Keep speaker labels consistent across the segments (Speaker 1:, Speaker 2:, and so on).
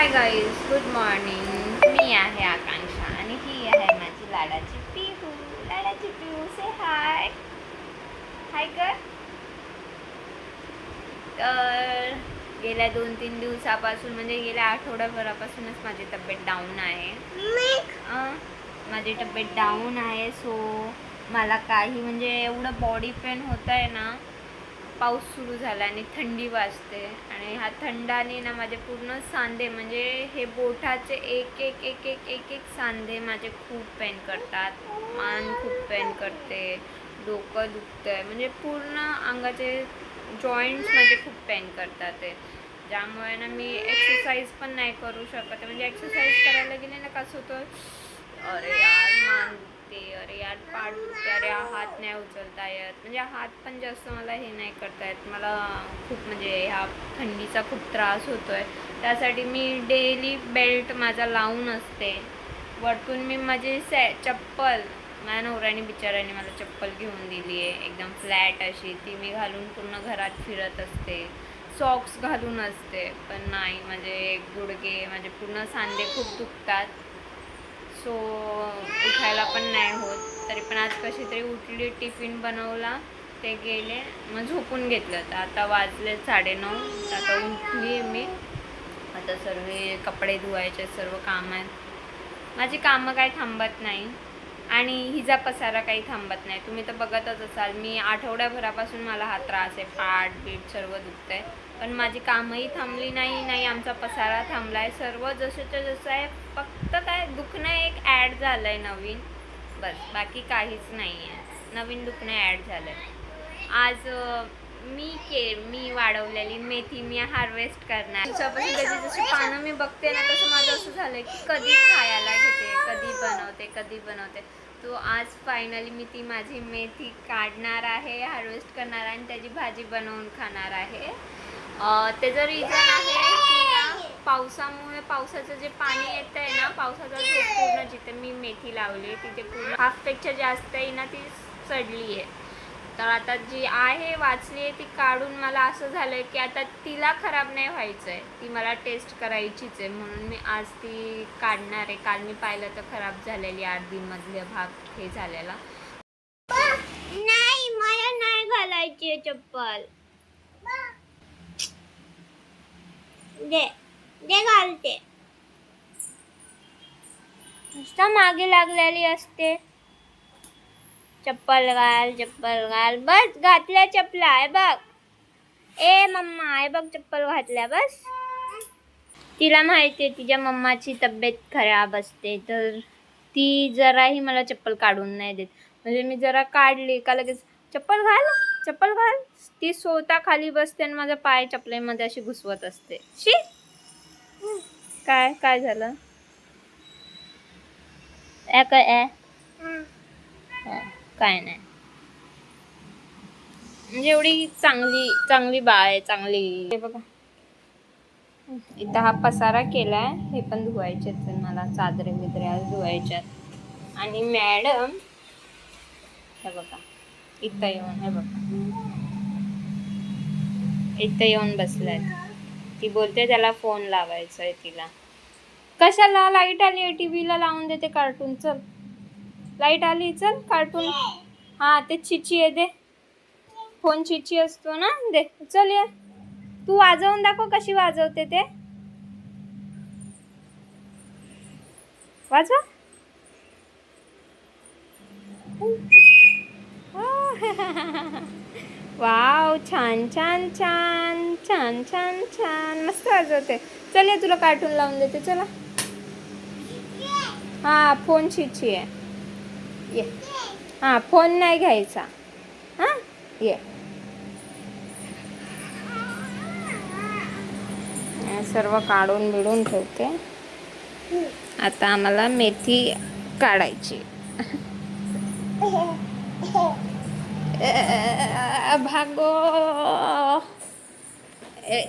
Speaker 1: हाय guys, good morning. मी आहे आकांक्षा आणि ही आहे माझी लाडाची पिहू. लाडाची पिहू, से हाय. हाय कर. तर गेल्या 2-3 दिवसापासून म्हणजे गेल्या आठवड्याभरापासूनच माझी तब्येत डाऊन आहे. माझी तब्येत डाऊन आहे. सो मला काही म्हणजे एवढं बॉडी पेन होत आहे ना. पाऊस सुरू झाला आणि थंडी वाजते आणि ह्या थंडाने ना माझे पूर्ण सांधे म्हणजे हे बोटाचे एक एक एक एक एक एक सांधे माझे खूप पेन करतात. मान खूप पेन करते, डोकं दुखतंय, म्हणजे पूर्ण अंगाचे जॉईंट्स माझे खूप पेन करतात ते. ज्यामुळे ना मी एक्सरसाइज पण नाही करू शकत. म्हणजे एक्सरसाइज करायला गेले ना कसं होतं, अरे यार मान दुखते, अरे यार पाठ दुखते, अरे हात नाही उचलता येत. म्हणजे हात पण जास्त मला हे नाही करता येत. मला खूप म्हणजे ह्या थंडीचा खूप त्रास होतो आहे. त्यासाठी मी डेली बेल्ट माझा लावून असते. वरतून मी माझी चप्पल, माझ्या नवऱ्याने बिचाऱ्याने मला चप्पल घेऊन दिली आहे एकदम फ्लॅट अशी. ती मी घालून पूर्ण घरात फिरत असते. सॉक्स घालून असते, पण नाही माझे गुडघे, माझे पूर्ण सांधे खूप दुखतात. सो उठायला पण नाही होत. तरी पण आज कशी तरी उठली, टिफिन बनवला, ते गेले, मग झोपून घेतलं. तर आता वाजले 9:30. आता उठली आहे मी. आता सर्व कपडे धुवायचे, सर्व कामं आहेत. माझी कामं काही थांबत नाही आणि हिचा पसारा काही थांबत नाही. तुम्ही तर बघतच असाल, मी आठवड्याभरापासून मला हा त्रास आहे. पाठ बीट सर्व दुखतं आहे, पण माझी कामंही थांबली नाही आमचा पसारा थांबला आहे. सर्व जसंच्या जसं आहे. फक्त काय दुखणं एक ॲड झालं आहे नवीन, बस, बाकी काहीच नाही आहे. नवीन दुखणं ॲड झालं आहे. आज मी वाढवलेली मेथी मी हार्वेस्ट करणार. दिवसापासून त्याची जशी पानं मी बघते ना, तसं माझं असं झालं की कधी खायला घेते, कधी बनवते. तो आज फायनली मी ती माझी मेथी काढणार आहे, हार्वेस्ट करणार आहे आणि त्याची भाजी बनवून खाणार आहे. त्याचं रिझन आहे की ना, पावसामुळे पावसाचं जे पाणी येतं आहे ना, पावसाचा झोप पूर्ण जिथे मी मेथी लावली तिथे पूर्ण हाफपेक्षा जास्त आहे ना, ती सडली आहे. तर आता जी आहे वाचली आहे ती काढून मला असं झालं आहे की आता तिला खराब नाही व्हायचं आहे, ती मला टेस्ट करायचीच आहे. म्हणून मी आज ती काढणार आहे. काल मी पाहिलं तर खराब झालेली, अर्धीमधले भाग हे झालेला. नाही, मला नाही घालायची आहे चप्पल. दे घालते. नुसता मागे लागलेली असते. चप्पल घाल. बस, घातल्या चपला आहे बघ. ए मम्मा आहे बघ, चप्पल घातल्या बस. तिला माहिती आहे तिच्या मम्माची तब्येत खराब असते, तर ती जराही मला चप्पल काढून नाही देत. म्हणजे मी जरा काढली का लगेच चप्पल घाल. ती स्वतः खाली बसते आणि माझा पाय चपलेमध्ये अशी घुसवत असते. शी, काय झालं? काय नाही. म्हणजे एवढी चांगली बाळ आहे, चांगली. हे बघा, इथं हा पसारा केलाय, हे पण धुवायचे मला. चादरे बिदरे आज धुवायच्यात. आणि मॅडम हे बघा इथं येऊन, हे बघा इथं येऊन बसलाय. ती बोलते त्याला फोन लावायचा आहे तिला. कशाला? लाईट आली आहे, टीव्हीला लावून देते कार्टून. चल, लाईट आली, चल कार्टून. हा, ते चिची आहे, दे. फोन चिची असतो ना, दे. चल ये, तू वाजवून दाखव कशी वाजवते ते. वाजवा. वाव, छान मस्त वाजवते. चल ये, तुला कार्टून लावून देते. चला. हा, फोन चिची आहे. ये. हा, फोन नाही घ्यायचा. हा, ये. सर्व काढून बिडून ठेवते. आता आम्हाला मेथी काढायची. भागो.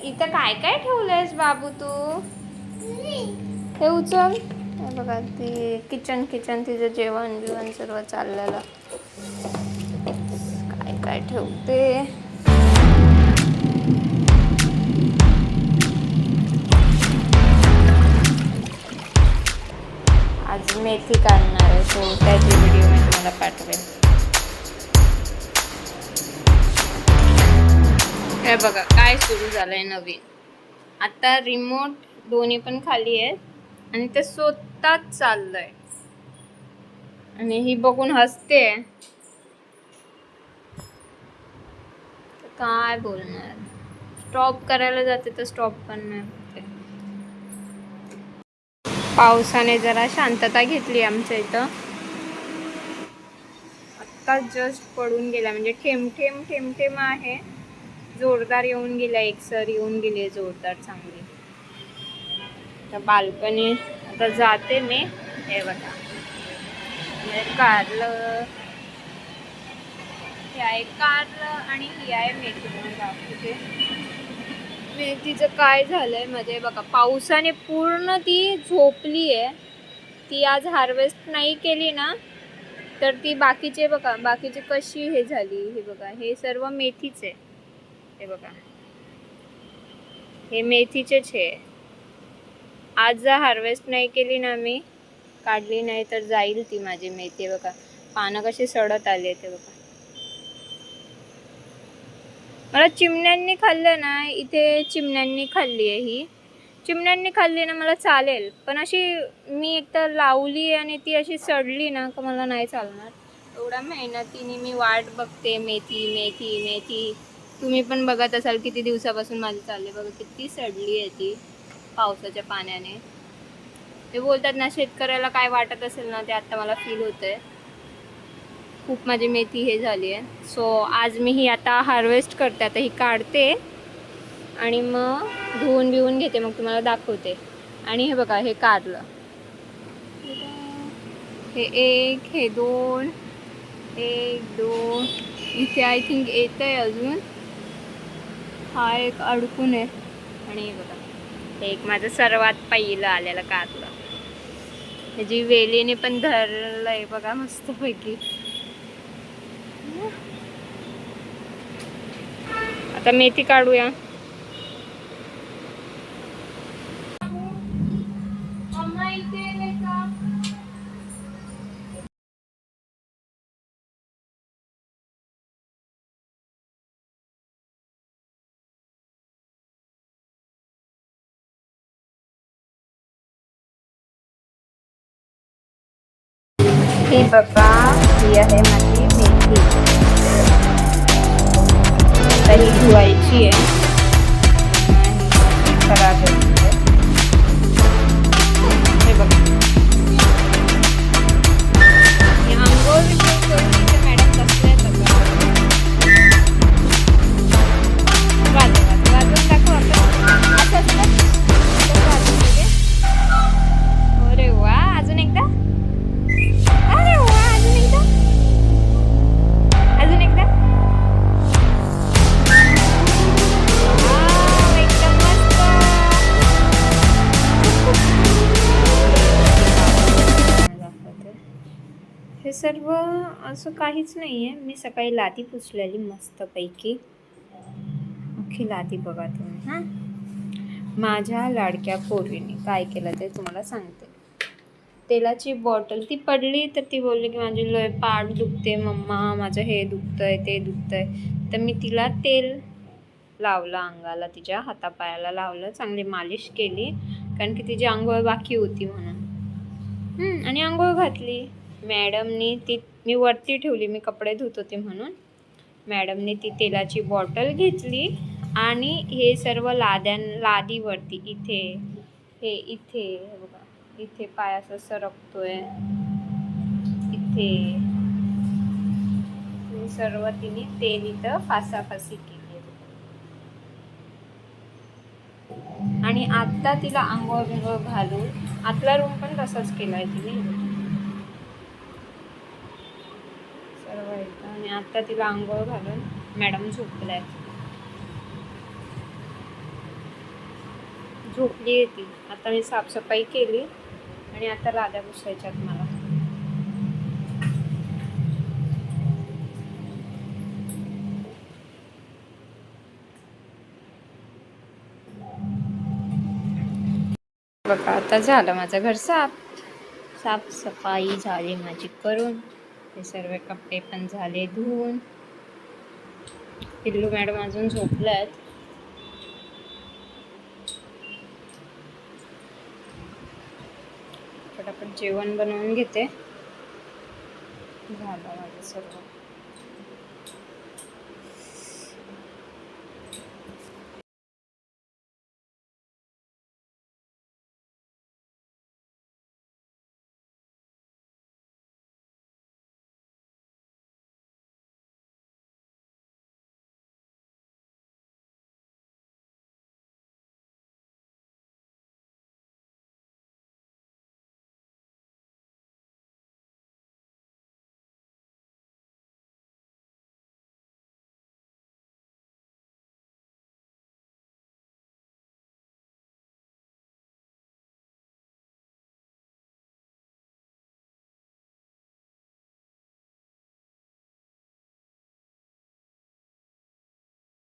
Speaker 1: इथं काय ठेवलंयस बाबू तू? हे उचल. हे बघा, ती किचन तिचं जेवण सर्व चाललेलं. काय ठेवते. आज मेथी काढणार आहे, सो त्याची व्हिडिओ मी तुम्हाला पाठवेन. हे बघा काय सुरू झालंय नवीन. आता रिमोट दोन्ही पण खाली आहेत आणि ते स्वतःच चाललंय आणि ही बघून हसते. काय बोलणार, स्टॉप करायला जाते तर स्टॉप पण नाही होते. पावसाने जरा शांतता घेतली आमच्या इथं. आत्ता जस्ट पडून गेला, म्हणजे थेंब थेंब थेंब थेंब आहे. जोरदार येऊन गेला, एकसर येऊन गेली जोरदार चांगली. आता बाल्कनी आता जाते मी. हे बघा कारलं, हे आहे कारलं आणि ही आहे मेथी. म्हणून दाखवते मेथीचं काय झालंय मध्ये. बघा पावसाने पूर्ण ती झोपली आहे. ती आज हार्वेस्ट नाही केली ना तर ती बाकीचे बघा, बाकीचे कशी हे झाली. हे बघा हे सर्व मेथीच आहे. हे बघा हे मेथीचेच आहे. आज जर हार्वेस्ट नाही केली ना, मी काढली नाही तर जाईल ती माझी मेथी. बघा पानं कशी सडत आली ते बघा. मला चिमण्यांनी खाल्लं ना, इथे चिमण्यांनी खाल्ली आहे. ही चिमण्यांनी खाल्ली ना मला चालेल, पण अशी मी एकतर लावली आणि ती अशी सडली ना का मला नाही चालणार. एवढ्या मेहनतीने मी वाट बघते मेथी मेथी मेथी. तुम्ही पण बघत असाल किती दिवसापासून माझी चालली. बघा किती सडली आहे ती पावसाच्या पाण्याने. ते बोलतात ना शेतकऱ्याला काय वाटत असेल ना, ते आता मला फील होतंय. खूप माझी मेथी हे झाली आहे. सो आज मी ही आता हार्वेस्ट करते. आता ही काढते आणि मग धुवून बिवून घेते, मग तुम्हाला दाखवते. आणि हे बघा हे कारलं, हे एक, हे दोन, एक दोन, इथे आय थिंक येत आहे अजून. हा एक अडकून आहे. आणि हे बघा हे एक माझं सर्वात पहिलं आलेलं कारलं. ह्याची वेलीने पण धरलंय बघा मस्तपैकी. आता मेथी काढूया. ही बघा ही आहे माझी मेथी. आता ही धुवायची आहे. खराब आहे. हे बघा हे अंघोळ करून इथे मॅडम बसल्या आहेत. वाजवून दाखव आपण. असं असतं वाजवून दे. अरे वा, अजून एकदा. अरे वा, अजून एकदा. अजून एकदा. एकदम मस्त. हे सर्व असं काहीच नाही आहे. मी सकाळी लादी पुसलेली मस्तपैकी. अख्खी लादी बघा तुम्ही. हां माझ्या लाडक्या पोरीने काय केलं ते तुम्हाला सांगते. तेलाची बॉटल ती पडली तर ती बोलली की माझी लय पाठ दुखते मम्मा, माझं हे दुखतंय ते दुखतंय. तर मी तिला तेल लावलं अंगाला, तिच्या हातापायाला लावलं, चांगली मालिश केली कारण की तिची आंघोळ बाकी होती म्हणून. आणि आंघोळ घातली. मॅडमनी ती मी वरती ठेवली, मी कपडे धुत होते म्हणून. मॅडमने ती तेलाची बॉटल घेतली आणि हे सर्व लादीवरती इथे, हे इथे बघा, इथे पाय असं सरकतोय, इथे सर्व तिने तेल इथं फासाफासी केली. आणि आता तिला आंघोळ बिंघोळ घालून आतला रूम पण तसाच केलाय तिने सर्व इथं. आणि आता तिला आंघोळ घालून मॅडम झोपलाय. झोपली आहे ती. आता मी साफसफाई केली आणि आता लाद्या पुसायच्यात मला. बघा आता झालं माझं घर साफ. साफसफाई झाली माझी करून, हे सर्व कपडे पण झाले धुवून. पिल्लू मॅडम अजून झोपल्यात. पटापट जेवण बनवून घेते. झालं माझं सर्व.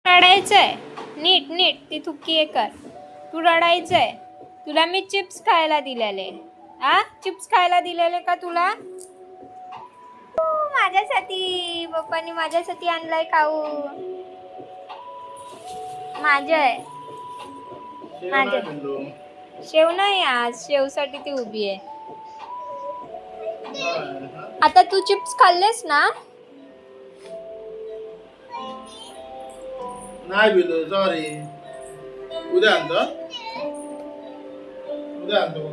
Speaker 1: रडायचंय नीट नीट, ती थुक्की आहे कर. तू रडायचंय. तुला मी चिप्स खायला दिलेले. चिप्स खायला दिलेले का तुला? माझ्यासाठी पप्पानी माझ्यासाठी आणलाय खाऊ. माझ्या शेव नाही, आज शेवसाठी ती उभी आहे. आता तू चिप्स खाल्लेस ना?
Speaker 2: नाही बिलू, सॉरी. उद्या आणतो. उद्या आणतो.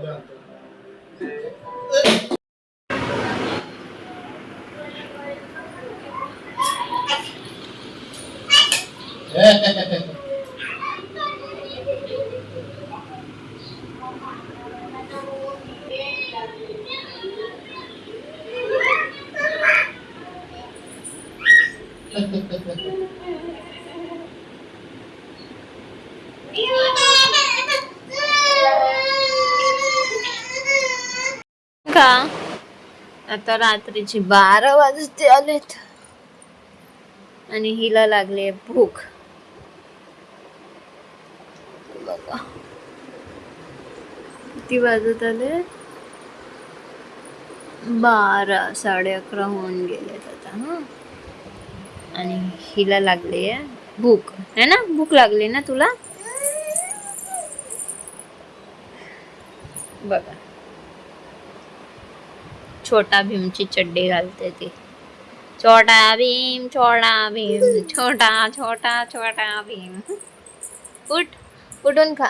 Speaker 1: का आता रात्रीची 12 वाजते आलेत आणि हिला लागले भूक. बघा किती वाजत आले, 12 11:30 होऊन गेलेत आता. आणि हिला लागली भूक, है ना? भूक लागली ना तुला? बघा छोटा भीमची चड्डी घालते ती. छोटा भीम छोटा भीम. उठून खा.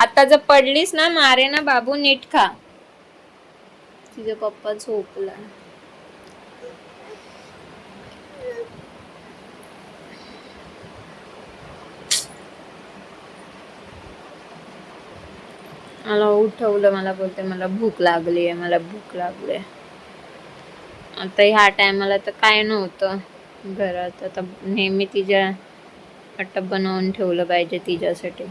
Speaker 1: आता जर पडलीस ना मारे ना बाबू, नीट खा. तिचा पप्पा झोपला. मला उठवलं, मला बोलते मला भूक लागली आहे. आता ह्या टायमाला तर काय नव्हतं घरात. आता नेहमी तिच्या वाटप बनवून ठेवलं पाहिजे तिच्यासाठी.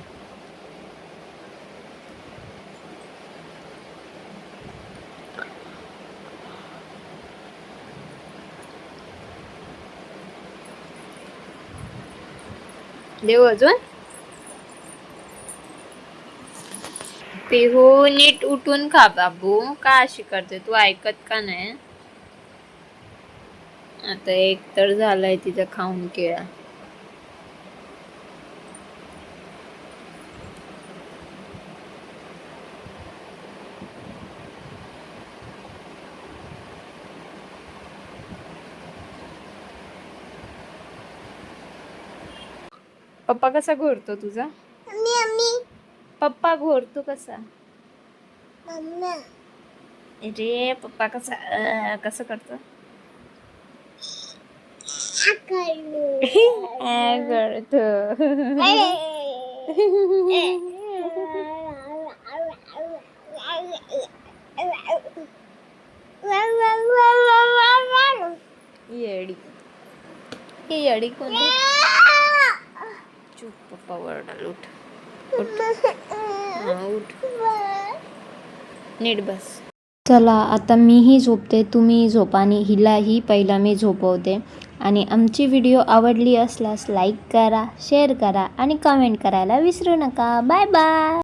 Speaker 1: देऊ अजून. पिहू नीट उठून खा बाबू. का अशी करते तू? ऐकत का नाही? आता एक तर झालाय तिचा खाऊन केळा. पप्पा कसा घोरतो तुझा? पप्पा घोरतो कसा? रे पप्पा कसं करतो? येडी कोण? चुप, पप्पा वरडाल. उठ नीट बस. चला आता मीही झोपते, तुम्ही झोपा आणि हिलाही पहिला मी झोपवते. आणि आमची व्हिडिओ आवडली असल्यास लाईक करा, शेअर करा आणि कमेंट करायला विसरू नका. Bye bye.